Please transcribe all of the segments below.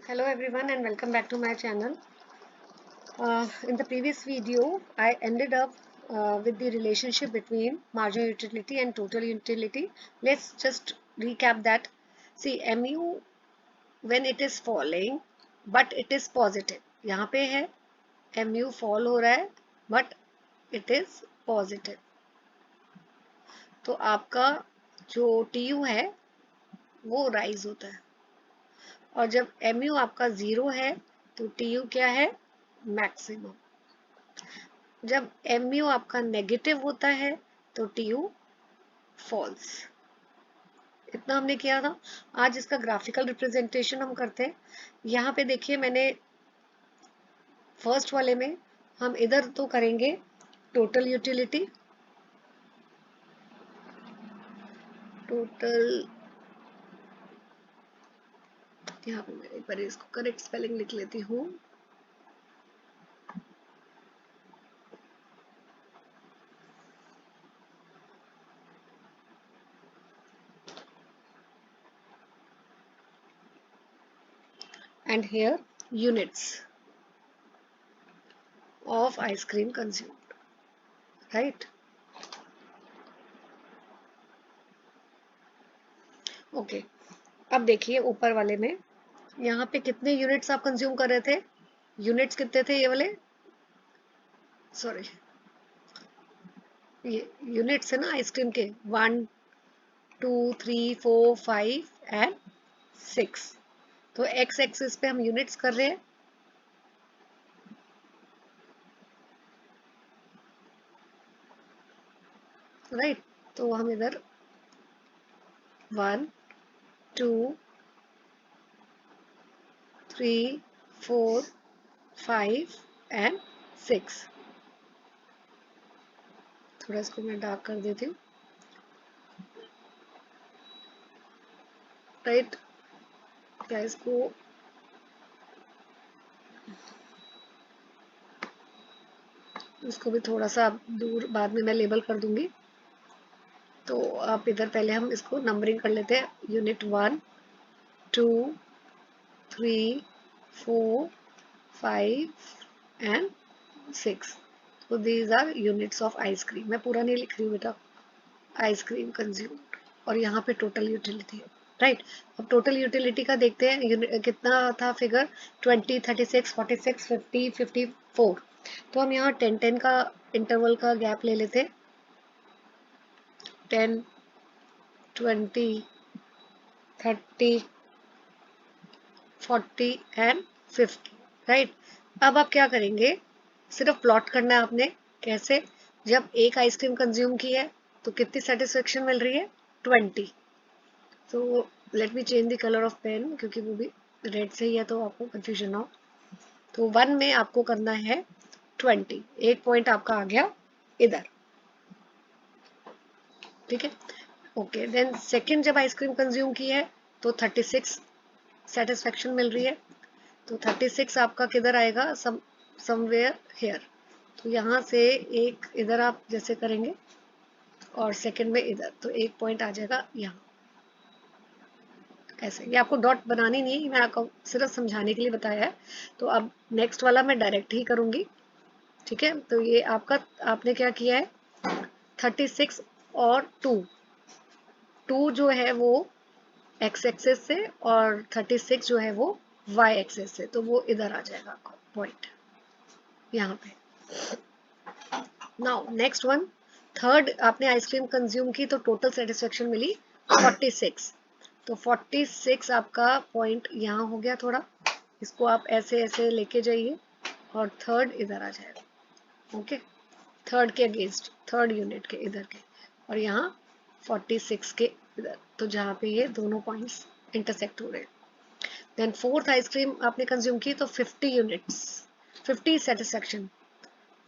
Hello everyone and welcome back to my channel. In the previous video, I ended up with the relationship between marginal utility and total utility. Let's just recap that. See, mu when it is falling, but it is positive. यहाँ पे है mu fall हो रहा है, but it is positive. तो आपका जो tu है, वो rise होता है. और जब mu आपका 0 है तो tu क्या है? मैक्सिमम. जब mu आपका नेगेटिव होता है तो tu फॉल्स. इतना हमने किया था. आज इसका ग्राफिकल रिप्रेजेंटेशन हम करते हैं. यहाँ पे देखिए, मैंने फर्स्ट वाले में हम इधर तो करेंगे टोटल यूटिलिटी. टोटल, यहाँ पे मैं एक बार इसको करेक्ट स्पेलिंग लिख लेती हूँ. and here units of ice cream consumed, right? Okay. अब देखिए ऊपर वाले में यहाँ पे कितने यूनिट्स आप कंज्यूम कर रहे थे. यूनिट्स कितने थे ये वाले, सॉरी, ये यूनिट्स है ना आइसक्रीम के. 1 2 3 4 5 एंड 6. तो एक्स एक्सिस पे हम यूनिट्स कर रहे हैं. राइट. तो हम इधर 1 2 3 4 5 एंड 6. थोड़ा इसको मैं डार्क कर देती हूँ. राइट. क्या इसको भी थोड़ा सा दूर बाद में मैं लेबल कर दूंगी. तो आप इधर पहले हम इसको नंबरिंग कर लेते हैं. Unit 1 2 3 4 5 and 6. तो these are units of ice cream. मैं पूरा नहीं लिख रही हूँ बेटा. Ice cream consumed. और यहाँ पे टोटल यूटिलिटी है. राइट. अब टोटल यूटिलिटी का देखते हैं कितना था फिगर. 20 36 46 50 54. तो हम यहाँ 10 का इंटरवल का गैप ले लेते. 10 20 30 40 एंड 50. राइट. अब आप क्या करेंगे, सिर्फ प्लॉट करना है आपने. कैसे? जब एक आइसक्रीम कंज्यूम की है तो कितनी सेटिस्फेक्शन मिल रही है? 20. तो let me change the colour of pen, क्योंकि वो भी रेड से ही है तो आपको कंफ्यूजन ना हो. तो 1 में आपको करना है 20. एक पॉइंट आपका आ गया इधर. ठीक है. ओके. देन सेकंड जब आइसक्रीम कंज्यूम की है तो 36 सेटिस्फेक्शन मिल रही है. तो 36 आपका किधर आएगा? Somewhere here. तो यहाँ से एक इधर आप जैसे करेंगे और सेकंड में इधर, तो एक पॉइंट आ जाएगा यहाँ. ऐसे. ये आपको डॉट बनानी नहीं है, मैं आपको सिर्फ समझाने के लिए बताया है. तो अब नेक्स्ट वाला मैं डायरेक्ट ही करूंगी. ठीक है. तो ये आपका, आपने क्या किया है, 36 और 2 जो है वो एक्स एक्सेस से और 36 जो है वो वाई एक्सेस से. तो वो इधर आ जाएगा आपका पॉइंट यहाँ पे. Now next one. थर्ड आपने आइसक्रीम कंज्यूम की तो टोटल सेटिस्फेक्शन मिली 46. तो 46 आपका पॉइंट यहाँ हो गया थोड़ा. इसको आप ऐसे ऐसे लेके जाइए और थर्ड इधर आ जाएगा. ओके. थर्ड के अगेंस्ट, थर्ड यूनिट के इधर के. और यहाँ 46 के इधर. तो जहाँ पे ये दोनों पॉइंट्स इंटरसेक्ट हो रहे हैं. देन फोर्थ आइसक्रीम आपने कंज्यूम की तो 50 यूनिट्स, 50 सेटिस्फेक्शन.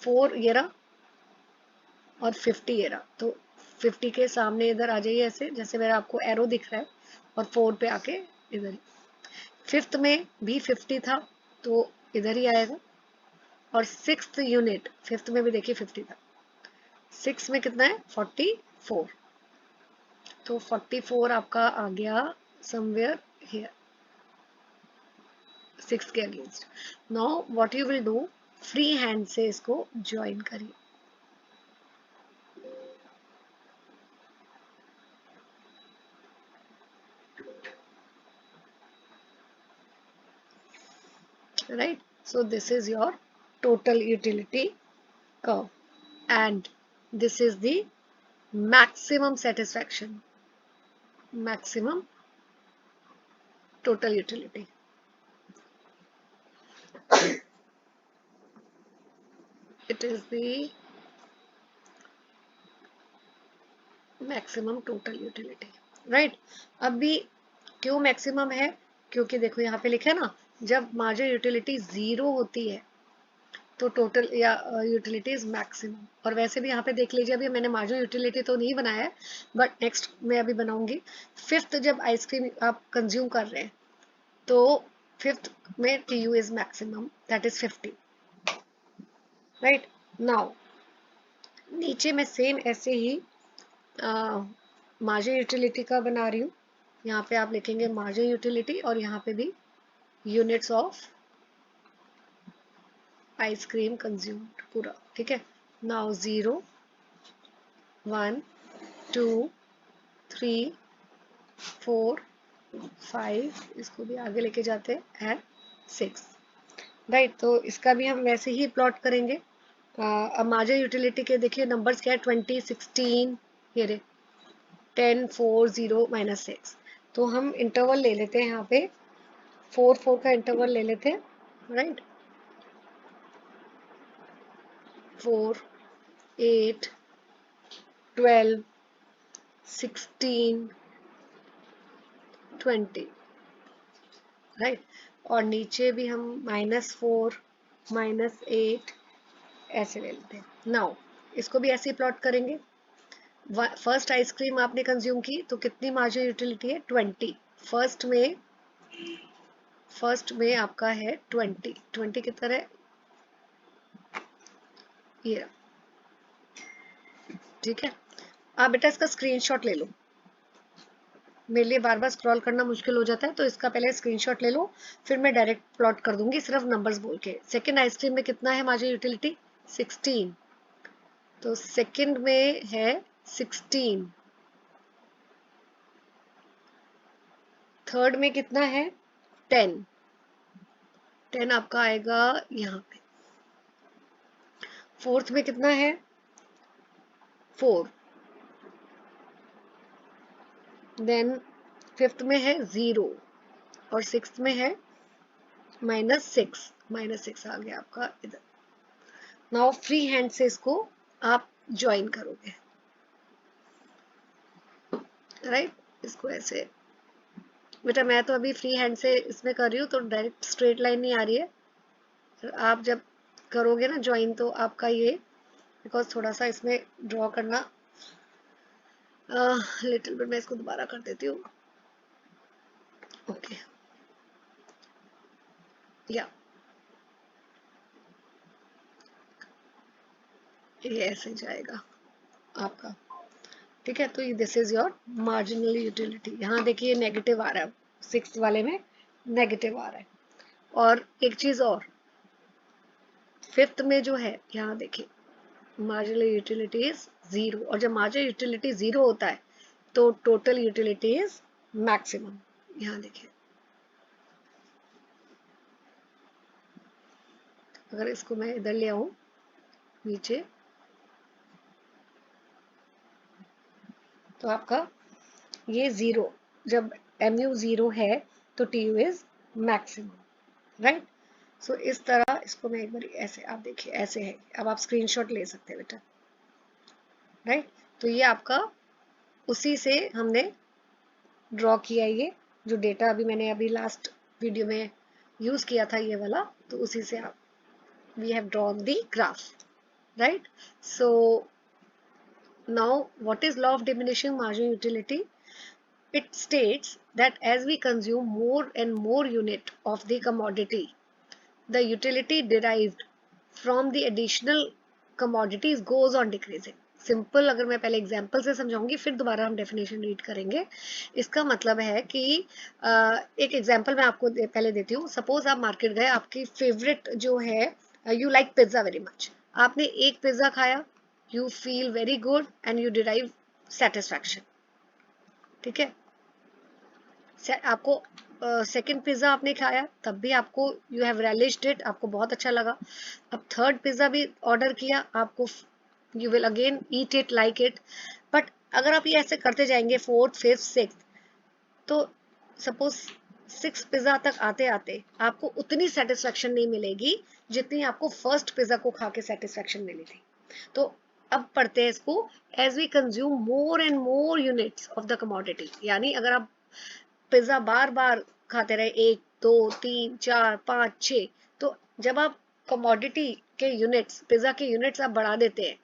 4 ये रहा और 50 ये रहा. तो 50 के सामने इधर आ जाइए ऐसे, जैसे मेरा आपको एरो दिख रहा है. और 4 पे आके इधर. फिफ्थ में भी 50 था तो इधर ही आएगा. और सिक्स्थ यूनिट, फिफ्थ में भी देखिए 50 था. 6 में कितना है? 44. तो 44 आपका आ गया समवेयर हियर. 6 के against. Now what you will do, free hand से इसको ज्वाइन करिए। Right, so this is your total utility curve, and this is the maximum satisfaction, maximum total utility. It is the maximum total utility, right? अभी क्यों maximum है, क्योंकि देखो यहाँ पे लिखा है ना, जब मार्जिन यूटिलिटी 0 होती है तो टोटल या यूटिलिटी इज मैक्सिमम। और वैसे भी यहाँ पे देख लीजिए, अभी मैंने मार्जिन यूटिलिटी तो नहीं बनाया है, बट नेक्स्ट मैं अभी बनाऊंगी। फिफ्थ जब आइसक्रीम आप कंज्यूम कर रहे हैं तो फिफ्थ में TU is maximum, that is 50, right. Now नीचे मैं सेम ऐसे ही मार्जिन यूटिलिटी का बना रही हूँ। यहाँ पे आप लिखेंगे मार्जिन यूटिलिटी और यहाँ पे भी यूनिट्स ऑफ आइसक्रीम कंज्यूम्ड पूरा, ठीक है। नाउ 0, 1, 2, 3, 4, 5, इसको भी आगे लेके जाते हैं, एंड 6, राइट। तो इसका भी हम वैसे ही प्लॉट करेंगे। अब मार्जिन यूटिलिटी के देखिए नंबर्स क्या है, 20, 16, ये रे 10, 4, 0, -6। तो हम इंटरवल ले लेते हैं यहाँ पे, 4, 4 का इंटरवल ले लेते हैं, राइट। 4, 8, 12, 16, 20, राइट। और नीचे भी हम -4, -8 ऐसे ले लेते हैं। नाउ इसको भी ऐसे ही प्लॉट करेंगे। फर्स्ट आइसक्रीम आपने कंज्यूम की तो कितनी मार्जिन यूटिलिटी है, 20। फर्स्ट में आपका है 20, 20 कितना है, ये, ठीक है। आप बेटा इसका स्क्रीनशॉट ले लो, मेरे लिए बार बार स्क्रॉल करना मुश्किल हो जाता है, तो इसका पहले स्क्रीनशॉट ले लो, फिर मैं डायरेक्ट प्लॉट कर दूंगी सिर्फ नंबर्स बोल के। सेकंड आइसक्रीम में कितना है मार्जिन यूटिलिटी, 16, तो सेकंड में है 16। थर्ड में कितना है, 10, 10 आपका आएगा यहाँ पे। फोर्थ में कितना है, 4, देन फिफ्थ में है 0, और सिक्स्थ में है -6, -6 आ गया आपका इधर। नाउ फ्री हैंड से इसको आप ज्वाइन करोगे, राइट। इसको ऐसे, बेटा मैं तो अभी फ्री हैंड से इसमें कर रही हूँ तो डायरेक्ट स्ट्रेट लाइन नहीं आ रही है। आप जब करोगे ना ज्वाइन तो आपका ये, बिकॉज थोड़ा सा इसमें ड्रॉ करना लिटिल बिट, मैं इसको दोबारा कर देती हूँ, ओके, या ये ऐसे जाएगा आपका, ठीक है। तो this is your marginal utility. यहाँ देखिए नेगेटिव आ रहा है, 6 वाले में नेगेटिव आ रहा है। और एक चीज और, फिफ्थ में जो है यहाँ देखिए मार्जिनल यूटिलिटी इज 0, और जब मार्जिनल यूटिलिटी 0 होता है तो टोटल यूटिलिटी इज मैक्सिमम। यहाँ देखिए, अगर इसको मैं इधर ले आऊं नीचे, तो आपका ये 0, जब MU 0 है तो TU इज मैक्सिमम, राइट। सो इस तरह इसको मैं एक बार ऐसे, आप देखिए ऐसे है। अब आप स्क्रीनशॉट ले सकते हैं बेटा, राइट। तो ये आपका उसी से हमने ड्रॉ किया, ये जो डेटा अभी मैंने अभी लास्ट वीडियो में यूज किया था ये वाला, तो उसी से आप we have drawn the graph, right. So now what is law of diminishing margin utility? It states that as we consume more and more unit of the commodity, the utility derived from the additional commodities goes on decreasing. Simple अगर मैं पहले example से समझाऊंगी फिर दोबारा हम definition read करेंगे। इसका मतलब है कि एक एग्जाम्पल मैं आपको पहले देती हूँ। सपोज आप मार्केट गए, आपकी फेवरेट जो है, you like pizza very much, आपने एक पिज्जा खाया, you feel very good and you derive satisfaction, ठीक है। आपको सेकंड पिज्जा आपने खाया, तब भी आपको यू हैव रेलिश्ड इट, आपको बहुत अच्छा लगा। अब थर्ड पिज्जा भी ऑर्डर किया, आपको you will again eat it, like it. But अगर आप ये ऐसे करते जाएंगे फोर्थ फिफ्थ सिक्स, तो सपोज सिक्स पिज्जा तक आते आते आपको उतनी सेटिस्फेक्शन नहीं मिलेगी जितनी आपको फर्स्ट पिज्जा को खा के सेटिस्फेक्शन मिली थी। तो अब पढ़ते हैं इसको। As we consume more and more units of the commodity, यानी अगर आप पिज्जा बार बार खाते रहे, एक दो तीन चार पाँच छः, तो जब आप कमोडिटी के यूनिट्स, पिज्जा के यूनिट्स आप बढ़ा देते हैं,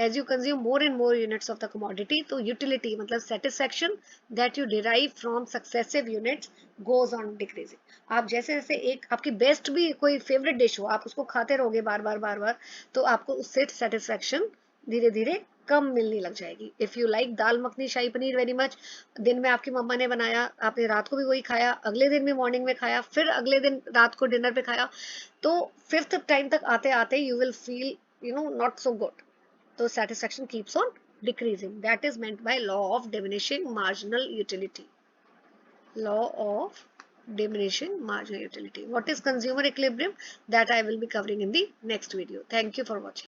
as you consume more and more units of the commodity, तो utility मतलब satisfaction that you derive from successive units goes on decreasing। आप जैसे जैसे एक आपकी बेस्ट भी कोई फेवरेट डिश हो, आप उसको खाते रहोगे बार बार बार बार, तो आपको उससे सेटिस्फेक्शन धीरे धीरे कम मिलने लग जाएगी। If you like dal makhani shahi paneer very much, दिन में आपकी मम्मा ने बनाया, आपने रात को भी वही खाया, अगले दिन भी मॉर्निंग में खाया, फिर अगले दिन रात को डिनर पे खाया, तो फिफ्थ टाइम तक आते आते you will feel not so good. So satisfaction keeps on decreasing. That is meant by law of diminishing marginal utility. Law of diminishing marginal utility. What is consumer equilibrium? That I will be covering in the next video. Thank you for watching.